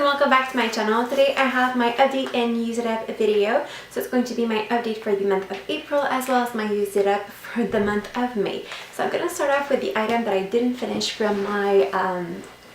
welcome back to my channel. Today I have my update and use it up video. So it's going to be my update for the month of April as well as my use it up for the month of May. So I'm going to start off with the item that I didn't finish from my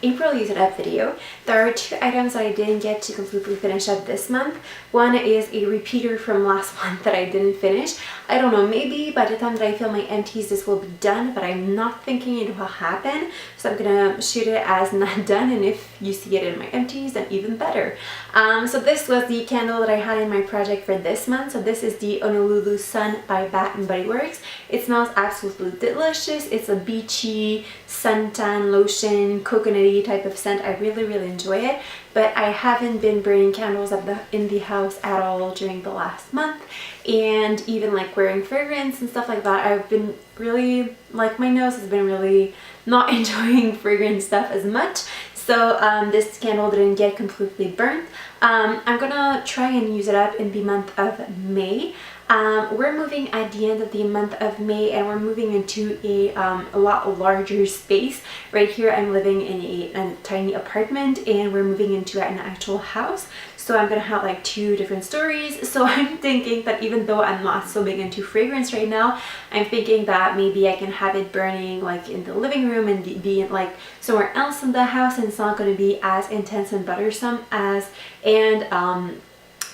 April use it up video. There are two items that I didn't get to completely finish up this month. One is a repeater from last month that I didn't finish. I don't know, maybe by the time that I fill my empties this will be done, but I'm not thinking it will happen. So I'm gonna shoot it as not done, and if you see it in my empties, then even better. So this was the candle that I had in my project for this month. So this is the Honolulu Sun by Bath & Body Works. It smells absolutely delicious. It's a beachy suntan lotion, coconutty type of scent. I really enjoy it, but I haven't been burning candles in the house at all during the last month, and even like wearing fragrance and stuff like that. I've been really, like, my nose has been really not enjoying fragrance stuff as much. So this candle didn't get completely burnt. I'm gonna try and use it up in the month of May. We're moving at the end of the month of May, and we're moving into a lot larger space. Right here I'm living in a tiny apartment, and we're moving into an actual house. So I'm gonna have like two different stories. So I'm thinking that even though I'm not so big into fragrance right now, I'm thinking that maybe I can have it burning like in the living room and be like somewhere else in the house, and it's not going to be as intense and bothersome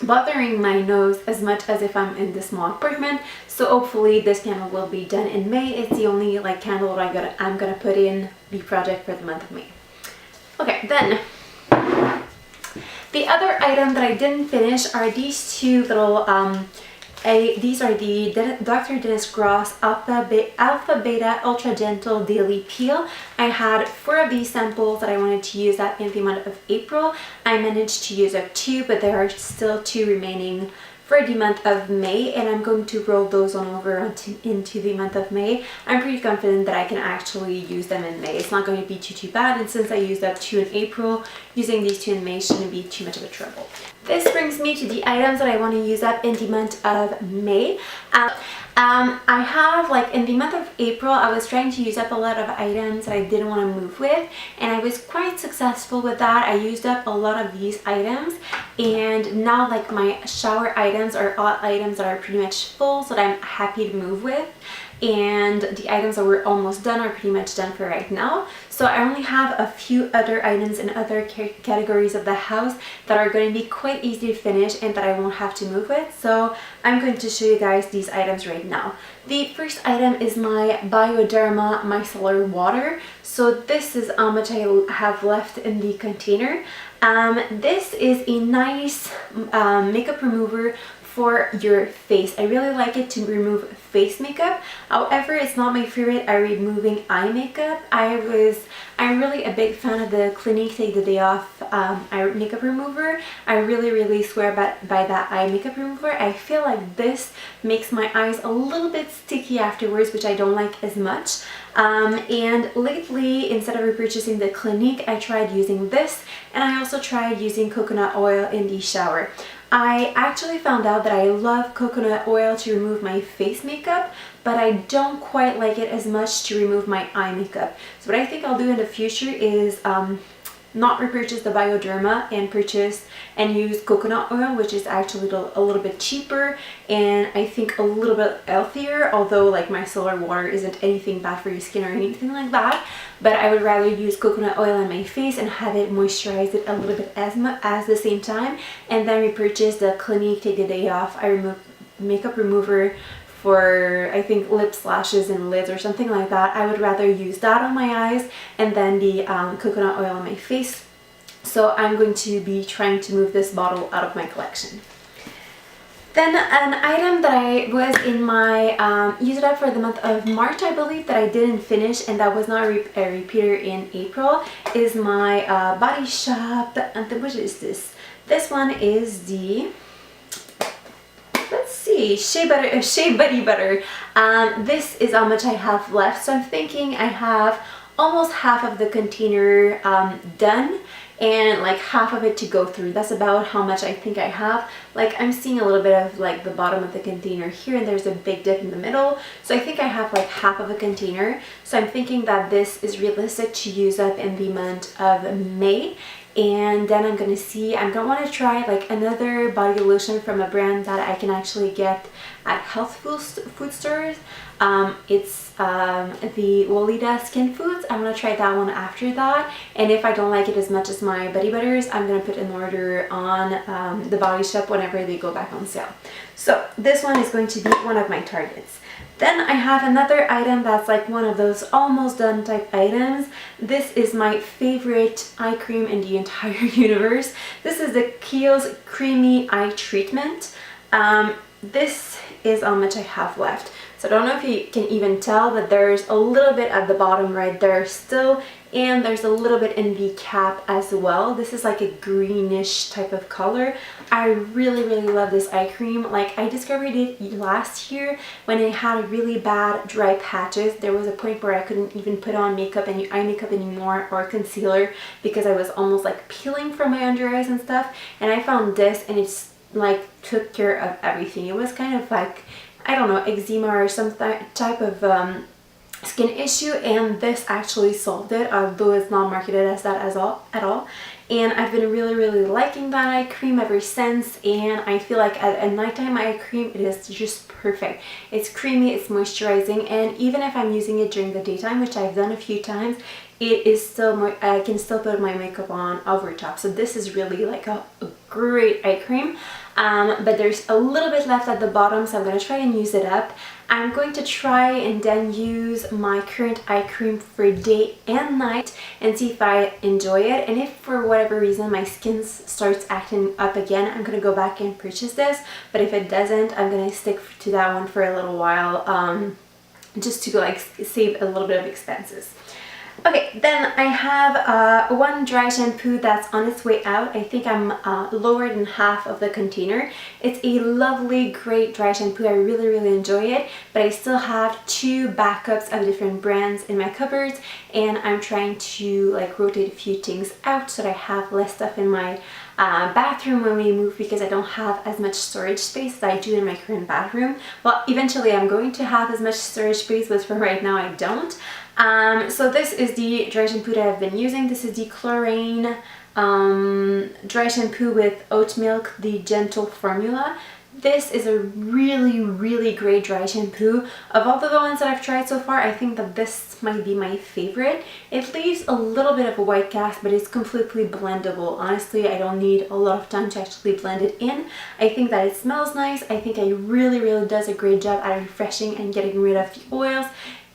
bothering my nose as much as if I'm in this small apartment. So hopefully this candle will be done in May. It's the only like candle that I'm gonna put in the project for the month of May. Okay, then the other item that I didn't finish are these two little these are the Dr. Denis Gross Alpha Beta Ultra Gentle Daily Peel. I had 4 of these samples that I wanted to use up in the month of April. I managed to use up 2, but there are still 2 remaining for the month of May, and I'm going to roll those on over into the month of May. I'm pretty confident that I can actually use them in May. It's not going to be too bad, and since I used up 2 in April, using these 2 in May shouldn't be too much of a trouble. This brings me to the items that I want to use up in the month of May. I have, like, in the month of April, I was trying to use up a lot of items that I didn't want to move with, and I was quite successful with that. I used up a lot of these items, and now like my shower items are all items that are pretty much full, so that I'm happy to move with. And the items that were almost done are pretty much done for right now. So I only have a few other items in other categories of the house that are going to be quite easy to finish and that I won't have to move with. So I'm going to show you guys these items right now. The first item is my Bioderma micellar water. So this is how much I have left in the container. This is a nice makeup remover for your face. I really like it to remove face makeup. However, it's not my favorite at removing eye makeup. I'm really a big fan of the Clinique Take the Day Off eye makeup remover. I really swear by that eye makeup remover. I feel like this makes my eyes a little bit sticky afterwards, which I don't like as much. And lately, instead of repurchasing the Clinique, I tried using this, and I also tried using coconut oil in the shower. I actually found out that I love coconut oil to remove my face makeup, but I don't quite like it as much to remove my eye makeup. So what I think I'll do in the future is not repurchase the Bioderma and purchase and use coconut oil, which is actually a little bit cheaper and I think a little bit healthier, although like micellar water isn't anything bad for your skin or anything like that. But I would rather use coconut oil on my face and have it moisturize it a little bit as the same time, and then repurchase the Clinique Take the Day Off makeup remover for, I think, lips, lashes, and lids or something like that. I would rather use that on my eyes and then the coconut oil on my face. So I'm going to be trying to move this bottle out of my collection. Then an item that I was in my use it up for the month of March, I believe, that I didn't finish, and that was not a repeater in April, is my Body Shop. What is this? This one is the, let's see, Shea Body Butter. This is how much I have left, so I'm thinking I have almost half of the container done, and like half of it to go through. That's about how much I think I have. Like, I'm seeing a little bit of like the bottom of the container here, and there's a big dip in the middle, so I think I have like half of a container. So I'm thinking that this is realistic to use up in the month of May, and then I'm gonna want to try like another body lotion from a brand that I can actually get at health food stores. It's the Wolida Skin Foods. I'm gonna try that one after that, and if I don't like it as much as my Buddy Butters, I'm gonna put an order on the Body Shop whenever they go back on sale. So this one is going to be one of my targets. Then I have another item that's like one of those almost done type items. This is my favorite eye cream in the entire universe. This is the Khiel's Creamy Eye Treatment. This is how much I have left. So I don't know if you can even tell, but there's a little bit at the bottom right there still, and there's a little bit in the cap as well. This is like a greenish type of color. I really love this eye cream. Like, I discovered it last year when I had really bad dry patches. There was a point where I couldn't even put on makeup and eye makeup anymore, or concealer, because I was almost like peeling from my under eyes and stuff. And I found this, and it's like took care of everything. It was kind of like, I don't know, eczema or some type of skin issue, and this actually solved it, although it's not marketed as that at all. And I've been really liking that eye cream ever since, and I feel like a nighttime eye cream, it is just perfect. It's creamy, it's moisturizing, and even if I'm using it during the daytime, which I've done a few times, it is still I can still put my makeup on over top. So this is really like a great eye cream. But there's a little bit left at the bottom, so I'm going to try and use it up. I'm going to try and then use my current eye cream for day and night and see if I enjoy it. And if for whatever reason my skin starts acting up again, I'm going to go back and purchase this. But if it doesn't, I'm going to stick to that one for a little while, just to like save a little bit of expenses. Okay, then I have one dry shampoo that's on its way out. I think I'm lower than half of the container. It's a lovely, great dry shampoo. I really enjoy it, but I still have two backups of different brands in my cupboards, and I'm trying to like rotate a few things out so that I have less stuff in my bathroom when we move, because I don't have as much storage space as I do in my current bathroom. Well, eventually I'm going to have as much storage space, but for right now I don't. So this is the dry shampoo that I've been using. This is the Klorane dry shampoo with oat milk, the gentle formula. This is a really great dry shampoo. Of all the ones that I've tried so far, I think that this might be my favorite. It leaves a little bit of a white cast, but it's completely blendable. Honestly, I don't need a lot of time to actually blend it in. I think that it smells nice. I think it really does a great job at refreshing and getting rid of the oils.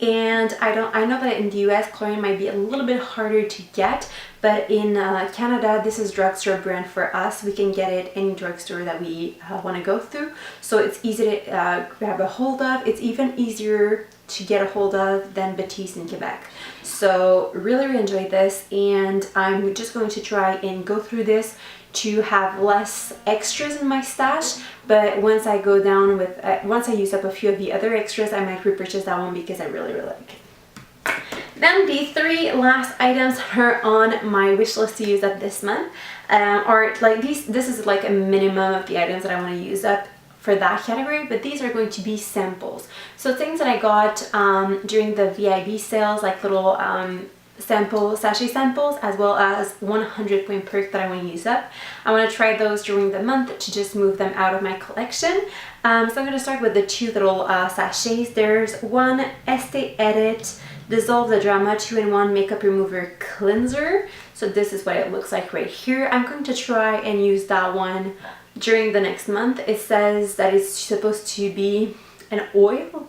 And I know that in the US, Klorane might be a little bit harder to get, but in Canada, this is drugstore brand for us. We can get it any drugstore that we want to go through. So it's easy to grab a hold of. It's even easier to get a hold of than Batiste in Quebec. So really enjoyed this, and I'm just going to try and go through this to have less extras in my stash. But once I go down with, once I use up a few of the other extras, I might repurchase that one because I really like it. Then the three last items are on my wish list to use up this month, or like this is like a minimum of the items that I want to use up for that category, but these are going to be samples. So things that I got during the VIB sales, like little sachet samples, as well as 100 point perk that I want to use up. I want to try those during the month to just move them out of my collection. So I'm going to start with the two little sachets. There's one Estee Edit Dissolve the Drama 2-in-1 Makeup Remover Cleanser. So this is what it looks like right here. I'm going to try and use that one during the next month. It says that it's supposed to be an oil.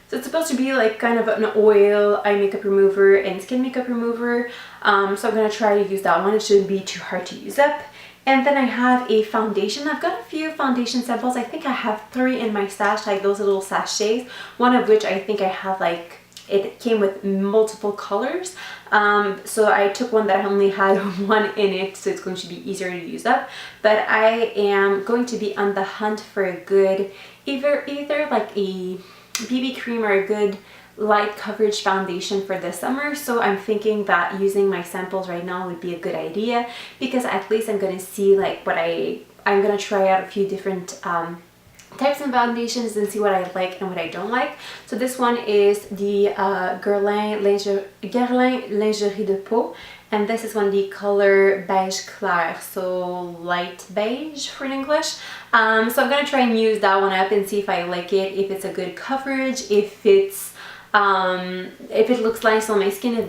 So it's supposed to be like kind of an oil, eye makeup remover, and skin makeup remover. So I'm going to try to use that one. It shouldn't be too hard to use up. And then I have a foundation. I've got a few foundation samples. I think I have 3 in my stash, like those little sachets. One of which I think I have like, it came with multiple colors. So I took one that only had 1 in it, so it's going to be easier to use up. But I am going to be on the hunt for a good, either like a BB cream or a good light coverage foundation for the summer. So I'm thinking that using my samples right now would be a good idea, because at least I'm going to see like what I'm going to try out a few different types of foundations and see what I like and what I don't like. So this one is the Guerlain Lingerie de Peau, and this is one the color beige clair, so light beige for in English. So I'm gonna try and use that one up and see if I like it, if it's a good coverage, if it looks nice on my skin, if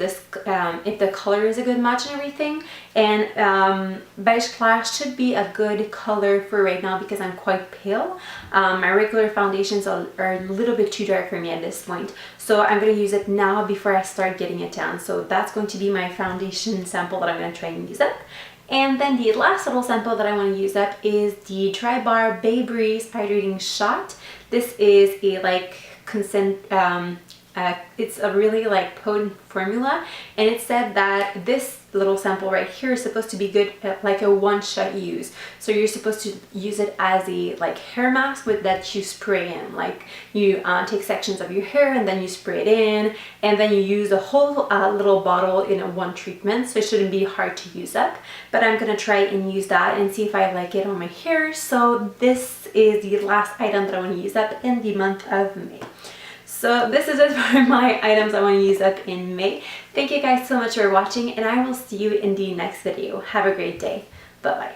the color is a good match and everything. And beige clair should be a good color for right now because I'm quite pale. My regular foundations are a little bit too dark for me at this point, so I'm going to use it now before I start getting it down. So that's going to be my foundation sample that I'm going to try and use up. And then the last little sample that I want to use up is the Dry Bar Bay Breeze Hydrating Shot. This is a it's a really like potent formula, and it said that this little sample right here is supposed to be good at like a one-shot use. So you're supposed to use it as a like hair mask with that you spray in, like you take sections of your hair and then you spray it in, and then you use the whole little bottle in a one treatment, so it shouldn't be hard to use up. But I'm gonna try and use that and see if I like it on my hair. So this is the last item that I want to use up in the month of May. So this is it for my items I want to use up in May. Thank you guys so much for watching, and I will see you in the next video. Have a great day. Bye bye.